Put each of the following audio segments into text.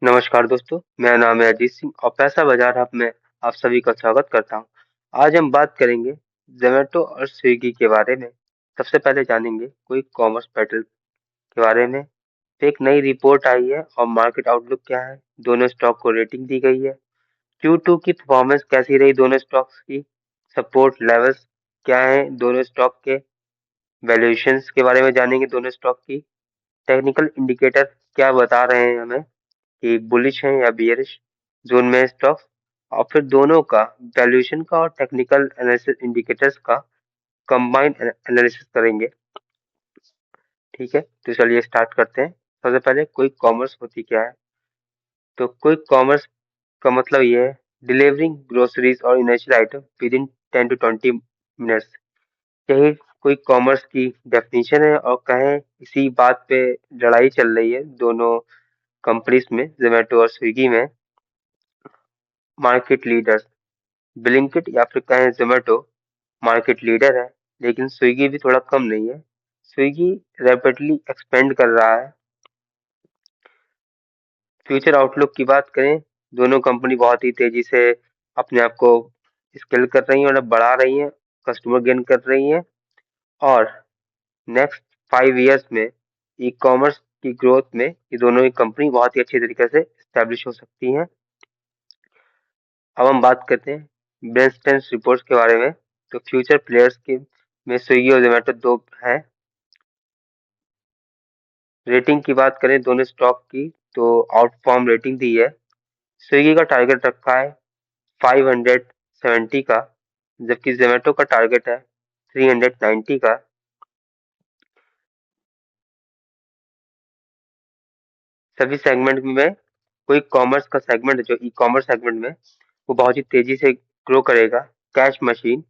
नमस्कार दोस्तों, मेरा नाम है अजीत सिंह और पैसा बाजार हब में आप सभी का स्वागत करता हूं। आज हम बात करेंगे जोमेटो और स्विगी के बारे में। सबसे पहले जानेंगे कोई कॉमर्स पेट्रोल के बारे में। एक नई रिपोर्ट आई है और मार्केट आउटलुक क्या है। दोनों स्टॉक को रेटिंग दी गई है। Q2 की परफॉर्मेंस कैसी रही दोनों स्टॉक्स की। सपोर्ट लेवल्स क्या है दोनों स्टॉक के। वैल्यूएशंस के बारे में जानेंगे दोनों स्टॉक की। टेक्निकल इंडिकेटर क्या बता रहे हैं हमें कि बुलिश है या बियरिश जोन में स्टॉक्स। और फिर दोनों का वैल्यूएशन का और टेक्निकल एनालिसिस इंडिकेटर्स का कंबाइंड एनालिसिस करेंगे। ठीक है, तो चलिए स्टार्ट करते हैं। सबसे पहले क्विक कॉमर्स होती क्या है। तो क्विक कॉमर्स का मतलब ये है डिलीवरिंग ग्रोसरीज और essential item within 10 to 20 minutes. यही क्विक कॉमर्स की डेफिनेशन है। और कहें इसी बात पे लड़ाई चल रही है दोनों कंपनीज में, जोमेटो और स्विगी में। मार्केट लीडर्स ब्लिंकिट या फिर कहें जोमेटो मार्केट लीडर है, लेकिन स्विगी भी थोड़ा कम नहीं है। स्विगी रैपिडली एक्सपेंड कर रहा है। फ्यूचर आउटलुक की बात करें, दोनों कंपनी बहुत ही तेजी से अपने आप को स्केल कर रही हैं और बढ़ा रही हैं, कस्टमर गेन कर रही हैं। और नेक्स्ट 5 इयर्स में ई कॉमर्स की ग्रोथ में ये दोनों ही कंपनी बहुत ही अच्छी तरीके से स्टैब्लिश हो सकती हैं। अब हम बात करते हैं ब्रेनस्टैंड रिपोर्ट्स के बारे में। तो फ्यूचर प्लेयर्स के में स्विगी और जोमेटो दो है। रेटिंग की बात करें दोनों स्टॉक की, तो आउटफॉर्म रेटिंग दी है। स्विगी का टारगेट रखा है 570 का, जबकि जोमेटो का टारगेट है 390 का। सभी सेगमेंट में कोई कॉमर्स का सेगमेंट, जो ई कॉमर्स सेगमेंट में, वो बहुत ही तेजी से ग्रो करेगा। Cash machine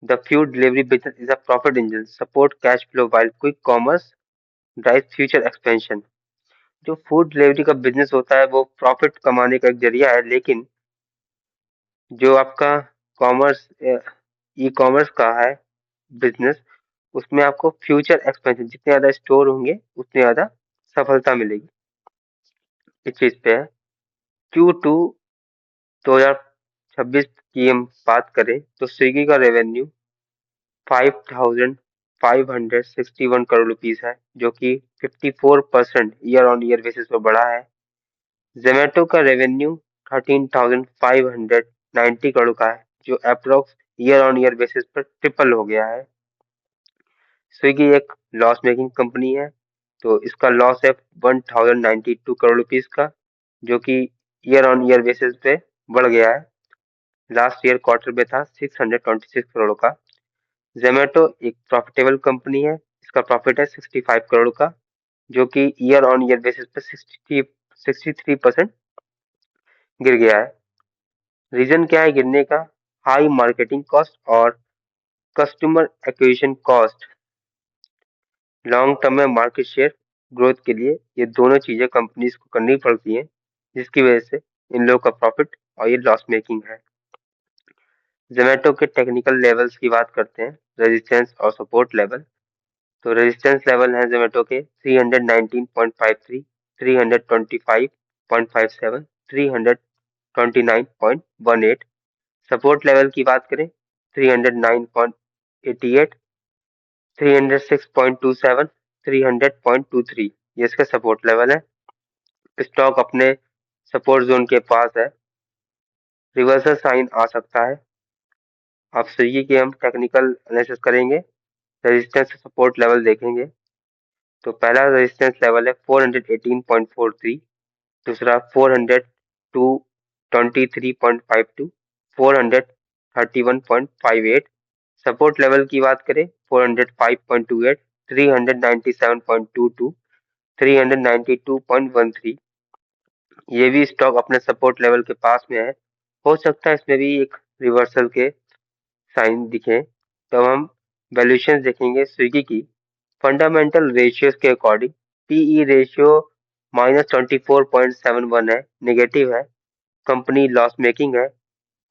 the food delivery business is a profit engine support cash flow while quick commerce drive future expansion. जो फूड डिलीवरी का बिजनेस होता है वो प्रॉफिट कमाने का एक जरिया है, लेकिन जो आपका कॉमर्स ई कॉमर्स का है बिजनेस, उसमें आपको फ्यूचर एक्सपेंशन, जितने ज्यादा स्टोर होंगे उतनी ज्यादा सफलता मिलेगी। इस चीज पे है। Q2 2026 की हम बात करें तो स्विगी का रेवेन्यू 5,561 करोड़ रुपीस है, जो कि 54% ईयर ऑन ईयर बेसिस पर बढ़ा है। जोमेटो का रेवेन्यू 13,590 करोड़ का है, जो approx year on year basis पर ट्रिपल हो गया है। स्विगी एक लॉस मेकिंग कंपनी है, तो इसका लॉस है 1,092 करोड़ रुपीस का, जो कि ईयर ऑन ईयर बेसिस पे बढ़ गया है। लास्ट ईयर क्वार्टर में था 626 करोड़ का। जोमेटो एक प्रॉफिटेबल कंपनी है। इसका प्रॉफिट है 65 करोड़ का, जो कि ईयर ऑन ईयर बेसिस पे 63% गिर गया है। रीजन क्या है गिरने का? हाई मार्केटिंग कॉस्ट और customer acquisition cost. Long term में मार्केट शेयर ग्रोथ के लिए ये दोनों चीजें कंपनीज को करनी पड़ती हैं, जिसकी वजह से इन लोगों का प्रॉफिट और ये लॉस मेकिंग है। जोमेटो के टेक्निकल लेवल्स की बात करते हैं, रेजिस्टेंस और सपोर्ट लेवल। तो रेजिस्टेंस लेवल है जोमेटो के 319.53, 325.57, 329.18। सपोर्ट लेवल की बात करें 309.88, 306.27, 300.23, ये इसका सपोर्ट लेवल है। स्टॉक अपने सपोर्ट जोन के पास है, रिवर्सल साइन आ सकता है। आप स्विगी के हम टेक्निकल एनालिसिस करेंगे, रेजिस्टेंस सपोर्ट लेवल देखेंगे। तो पहला रेजिस्टेंस लेवल है 418.43, दूसरा 423.52, 431.58। सपोर्ट लेवल की बात करें 405.28, 397.22, 392.13। ये भी स्टॉक अपने सपोर्ट लेवल के पास में है। हो सकता है इसमें भी एक रिवर्सल के साइन दिखे। तो हम वैल्यूएशन देखेंगे स्विगी की। फंडामेंटल रेशियोज के अकॉर्डिंग पीई रेशियो -24.71 है, नेगेटिव है। कंपनी लॉस मेकिंग है,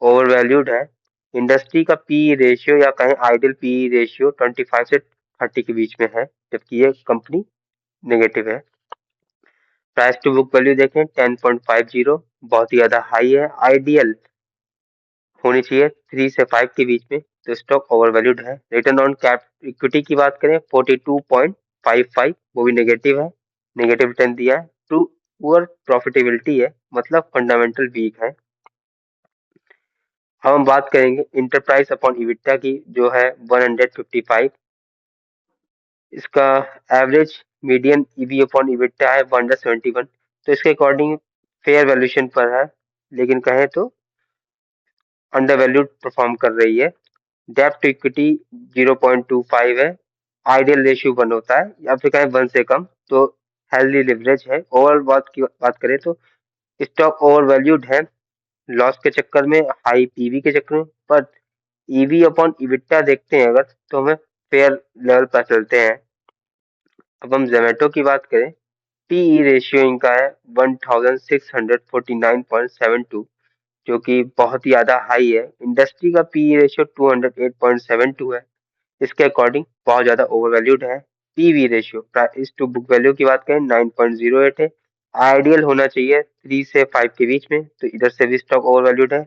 ओवर वैल्यूड है। इंडस्ट्री का पीई रेशियो या कहें आइडियल पीई रेशियो 25 से 30 के बीच में है, जबकि ये कंपनी नेगेटिव है। प्राइस टू बुक वैल्यू देखें 10.50, बहुत ही ज्यादा हाई है। आइडियल होनी चाहिए 3 से 5 के बीच में, तो स्टॉक ओवर वैल्यूड है। रिटर्न ऑन कैप इक्विटी की बात करें 42.55, वो भी नेगेटिव है, नेगेटिव रिटर्न दिया है। टू पुअर प्रॉफिटेबिलिटी है, मतलब फंडामेंटल वीक है। अब हम बात करेंगे इंटरप्राइज अपॉन इबिटा की, जो है 155। इसका average median EV upon EBITDA है 171, तो इसके अकॉर्डिंग फेयर वैल्यूएशन पर है, लेकिन कहें तो अंडर वैल्यूड परफॉर्म कर रही है। डेब्ट टू इक्विटी 0.25 है। आइडियल रेशियो 1 होता है, या फिर कहें 1 से कम, तो हेल्दी लिवरेज है। ओवरऑल बात करें तो स्टॉक ओवर वैल्यूड है, लॉस के चक्कर में, हाई पीवी के चक्कर में। पर ईवी अपॉन इबिटा देखते हैं अगर, तो हमें फेयर लेवल पर चलते हैं। अब हम जोमेटो की बात करें, पीई रेशियो इनका है 1649.72, जो कि बहुत ही ज्यादा हाई है। इंडस्ट्री का पीई रेशियो 208.72 है। इसके अकॉर्डिंग बहुत ज्यादा ओवर वैल्यूड है। PV ratio, price to book value की बात करें 9.08 है। आइडियल होना चाहिए 3 से 5 के बीच में, तो इधर से भी स्टॉक ओवर वैल्यूड है।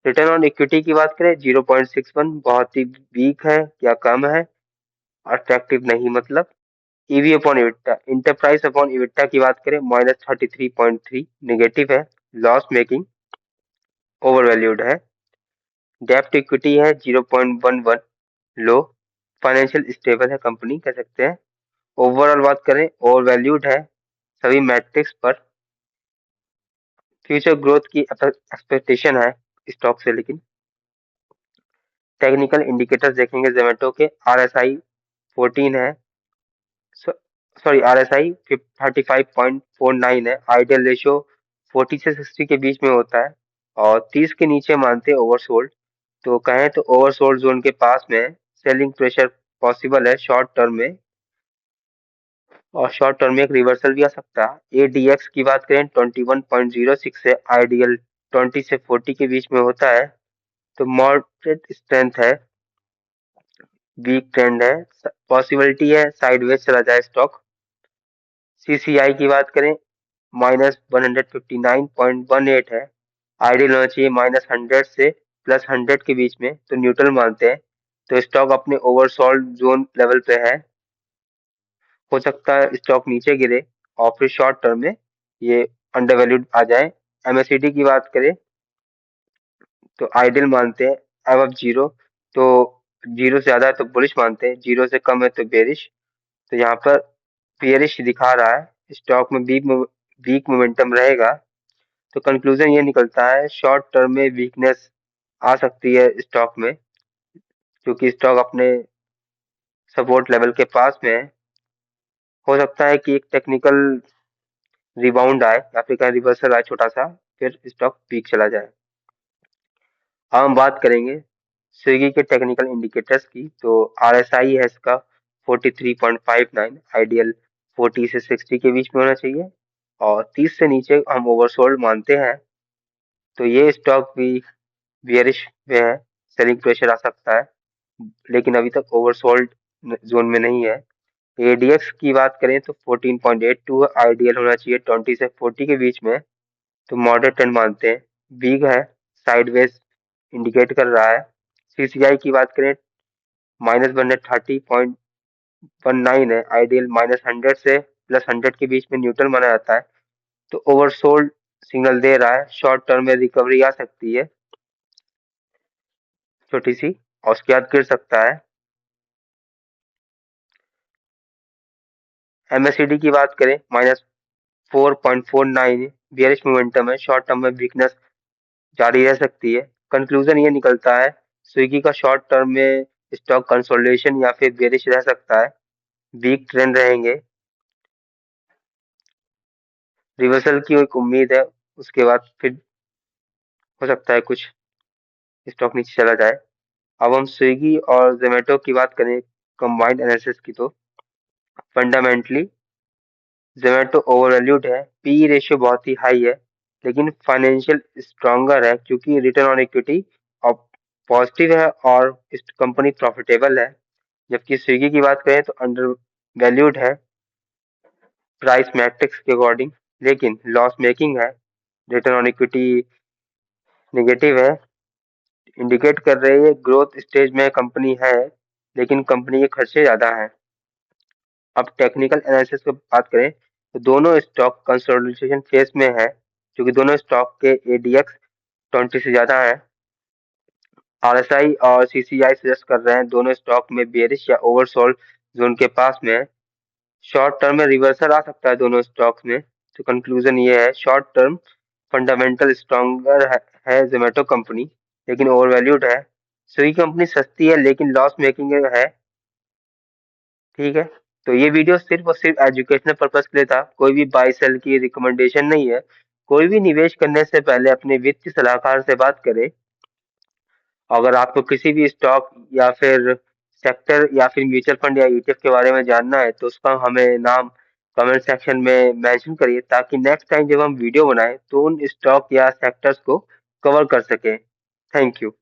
रिटर्न ऑन इक्विटी की बात करें 0.61, बहुत ही वीक है या कम है, अट्रैक्टिव नहीं मतलब। EV upon EBITDA, enterprise upon EBITDA की बात करें -33.3, नेगेटिव है, लॉस मेकिंग, ओवर वैल्यूड है। डेब्ट इक्विटी है 0.11, लो, फाइनेंशियल स्टेबल है कंपनी कह सकते हैं। ओवरऑल बात करें ओवर वैल्यूड है सभी मैट्रिक्स पर। फ्यूचर ग्रोथ की एक्सपेक्टेशन है स्टॉक से, लेकिन टेक्निकल इंडिकेटर्स देखेंगे जोमेटो के, आरएसआई 14 है, सॉरी आरएसआई 35.49 है। आइडियल रेशियो 40 से 60 के बीच में होता है, और 30 के नीचे मानते हैं ओवरसोल्ड। तो कहें तो ओवरसोल्ड जोन के पास में सेलिंग प्रेशर पॉसिबल है शॉर्ट टर्म में, और शॉर्ट टर्म में एक रिवर्सल भी आ सकता है। एडीएक्स की बात करें 21.06 से, आइडियल 20 से 40 के बीच में होता है, तो मॉडरेट स्ट्रेंथ है, वीक ट्रेंड है, पॉसिबिलिटी है साइडवेज चला जाए स्टॉक। सीसीआई की बात करें -159.18 है। आइडियल होना चाहिए -100 से +100 के बीच में, तो न्यूट्रल मानते हैं। तो स्टॉक अपने ओवरसोल्ड जोन लेवल पे है, हो सकता है स्टॉक नीचे गिरे, और फिर शॉर्ट टर्म में ये अंडर वैल्यूड आ जाए। एमएससीडी की बात करें तो आइडियल मानते हैं अब जीरो, तो जीरो से ज्यादा है तो बुलिश मानते हैं, जीरो से कम है तो बेरिश। तो यहाँ पर बेरिश दिखा रहा है, स्टॉक में वीक मोमेंटम रहेगा। तो कंक्लूजन ये निकलता है शॉर्ट टर्म में वीकनेस आ सकती है स्टॉक में, क्योंकि स्टॉक अपने सपोर्ट लेवल के पास में है। हो सकता है कि एक टेक्निकल रिबाउंड आए, या फिर कहीं रिवर्सल आए छोटा सा, फिर स्टॉक पीक चला जाए। अब हम बात करेंगे स्विगी के टेक्निकल इंडिकेटर्स की, तो आरएसआई है इसका 43.59, आइडियल 40 से 60 के बीच में होना चाहिए, और 30 से नीचे हम ओवरसोल्ड मानते हैं। तो ये स्टॉक भी बियरिश में है, सेलिंग प्रेशर आ सकता है, लेकिन अभी तक ओवरसोल्ड जोन में नहीं है। एडीएक्स की बात करें तो 14.82 आइडियल होना चाहिए 20 से 40 के बीच में, तो मॉडरेट ट्रेंड मानते हैं, वीक है, साइडवेज इंडिकेट कर रहा है। सीसीआई की बात करें -130.19 है, आइडियल -100 से +100 के बीच में न्यूट्रल माना जाता है, तो ओवरसोल्ड सिग्नल दे रहा है। शॉर्ट टर्म में रिकवरी आ सकती है छोटी सी, और उसके बाद गिर सकता है। एमएससीडी की बात करें -4.49, बियरिश मोमेंटम है, शॉर्ट टर्म में वीकनेस जारी रह सकती है। कंक्लूजन ये निकलता है स्विगी का शॉर्ट टर्म में स्टॉक कंसोलिडेशन या फिर बेरिश रह सकता है, वीक ट्रेंड रहेंगे, रिवर्सल की एक उम्मीद है, उसके बाद फिर हो सकता है कुछ स्टॉक नीचे चला जाए। अब हम स्विगी और जोमेटो की बात करें कंबाइंड एनालिसिस की, तो फंडामेंटली जोमेटो ओवरवैल्यूड है, पी रेशियो बहुत ही हाई है, लेकिन फाइनेंशियल स्ट्रॉन्गर है क्योंकि रिटर्न ऑन इक्विटी और पॉजिटिव है, और इस कंपनी प्रॉफिटेबल है। जबकि स्विगी की बात करें तो अंडर वैल्यूड है प्राइस मैट्रिक्स के अकॉर्डिंग, लेकिन लॉस मेकिंग है, रिटर्न ऑन इक्विटी नेगेटिव है, इंडिकेट कर रही है ग्रोथ स्टेज में कंपनी है, लेकिन कंपनी के खर्चे ज़्यादा हैं। अब टेक्निकल एनालिसिस की बात करें तो दोनों स्टॉक कंसोलिडेशन फेज में है, क्योंकि दोनों स्टॉक के एडीएक्स 20 से ज़्यादा है। आरएसआई और सीसीआई सजेस्ट कर रहे हैं दोनों स्टॉक में बेरिश या ओवरसोल्ड जोन के पास में है। शॉर्ट टर्म में रिवर्सल आ सकता है दोनों स्टॉक्स में। तो कंक्लूजन ये है, शॉर्ट टर्म फंडामेंटल स्ट्रॉन्गर है जोमेटो कंपनी, लेकिन ओवरवैल्यूड है। स्विगी कंपनी सस्ती है लेकिन लॉस मेकिंग है। ठीक है, तो ये वीडियो सिर्फ और सिर्फ एजुकेशनल पर्पस के लिए था, कोई भी बाय सेल की रिकमेंडेशन नहीं है। कोई भी निवेश करने से पहले अपने वित्तीय सलाहकार से बात करें। अगर आपको किसी भी स्टॉक या फिर सेक्टर या फिर म्यूचुअल फंड या ईटीएफ के बारे में जानना है तो उसका हमें नाम कमेंट सेक्शन में मेंशन करिए, ताकि नेक्स्ट टाइम जब हम वीडियो बनाएं तो उन स्टॉक या सेक्टर्स को कवर कर सकें। Thank you.